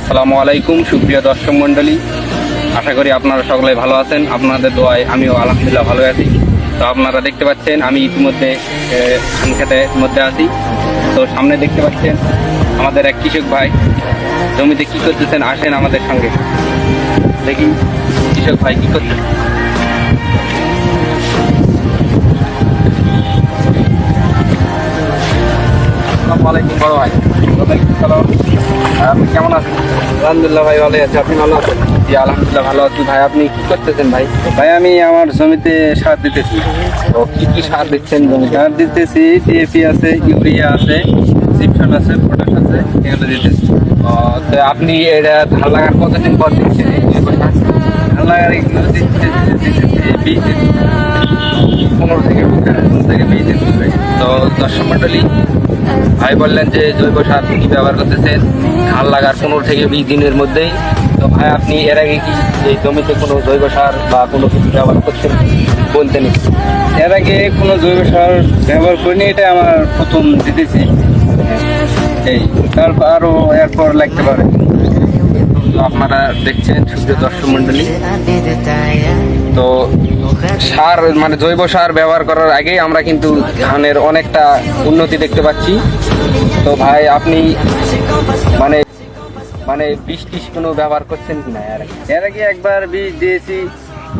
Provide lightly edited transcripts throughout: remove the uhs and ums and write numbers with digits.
আসসালামু আলাইকুম সুপ্রিয় দর্শক মণ্ডলী, আশা করি আপনারা সকলে ভালো আছেন। আপনাদের দোয়ায় আমিও আলহামদুলিল্লাহ ভালো আছি। তো আপনারা দেখতে পাচ্ছেন আমি ইতিমধ্যে ধান খেতের মধ্যে আছি। তো সামনে দেখতে পাচ্ছেন আমাদের এক কৃষক ভাই জমিতে কি করতেছেন, আসেন আমাদের সঙ্গে দেখি কৃষক ভাই কি করতেছেন। আসসালামু আলাইকুম বড় ভাই। আপনি কেমন আছেন? আলহামদুলিল্লাহ ভাই, ভালো আছে। আপনি ভালো আছেন? জি আলহামদুলিল্লাহ ভালো আছি। ভাই আপনি কি করতেছেন ভাই? ভাই আমি আমার জমিতে সার দিতেছি। তো কি কি সার দিচ্ছেন জমিতে? সার দিতেছি, টিএপি আছে, ইউরিয়া আছে, জিপসাম আছে, পটাশ আছে, এগুলো দিতেছি। তো আপনি এটা ধান লাগার কতদিন পর দিচ্ছেন? ধান লাগার এগুলো দিতেছি 20 দিন, 15 থেকে 20 দিন ভাই। তো দর্শক মণ্ডলী, ভাই বললেন যে জৈব সার কি ব্যবহার করতেছেন ধান লাগার 15 থেকে 20 দিনের মধ্যেই। তো ভাই আপনি এর আগে কি এই জমিতে কোনো জৈব সার বা কোনো কিছু ব্যবহার করছেন বলতেন? এর আগে কোনো জৈব সার ব্যবহার করিনি, এটা আমার প্রথম দিতেছি। এই তারপর আরও এরপর লাগতে পারে। তো আপনারা দেখছেন সুপ্রিয় দর্শক মণ্ডলী, তো সার মানে জৈব সার ব্যবহার করার আগেই আমরা কিন্তু ধানের অনেকটা উন্নতি দেখতে পাচ্ছি। তো ভাই আপনি মানে মানে বীজ টিজ কোনো ব্যবহার করছেন কিনা এর আগে একবার বীজ দিয়েছি,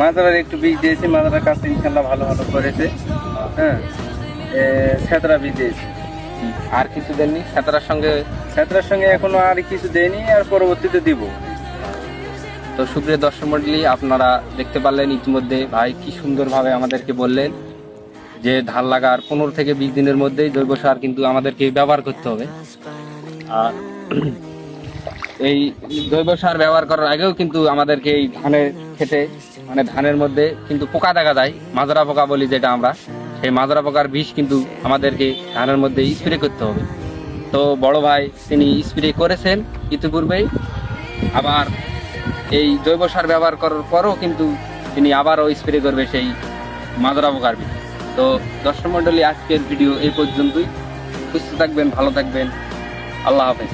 মাদারার একটু বীজ দিয়েছি, মাদারার কাছে ইনশাল্লাহ ভালো ভালো করেছে। হ্যাঁ, ছেতরা বীজ দিয়েছি। আর কিছু দেননি ছেতরার সঙ্গে এখনো আর কিছু দেয়নি, আর পরবর্তীতে দিব। তো সুপ্রিয় দর্শক মণ্ডলী, আপনারা দেখতে পারলেন ইতিমধ্যে ভাই কি সুন্দরভাবে আমাদেরকে বললেন যে ধান লাগার 15 থেকে 20 দিনের মধ্যেই জৈব সার কিন্তু আমাদেরকে ব্যবহার করতে হবে। আর এই জৈব সার ব্যবহার করার আগেও কিন্তু আমাদেরকে এই ধানের খেতে মানে ধানের মধ্যে কিন্তু পোকা দেখা যায়, মাজরা পোকা বলি যেটা আমরা, সেই মাজরা পোকার বিষ কিন্তু আমাদেরকে ধানের মধ্যে স্প্রে করতে হবে। তো বড় ভাই তিনি স্প্রে করেছেন ইতিপূর্বেই, আবার এই জৈব সার ব্যবহার করার পরও কিন্তু তিনি আবারও স্প্রে করবে সেই মাজরা পোকার বিষ। তো দর্শক মণ্ডলী, আজকের ভিডিও এই পর্যন্তই। সুস্থ থাকবেন, ভালো থাকবেন, আল্লাহ হাফেজ।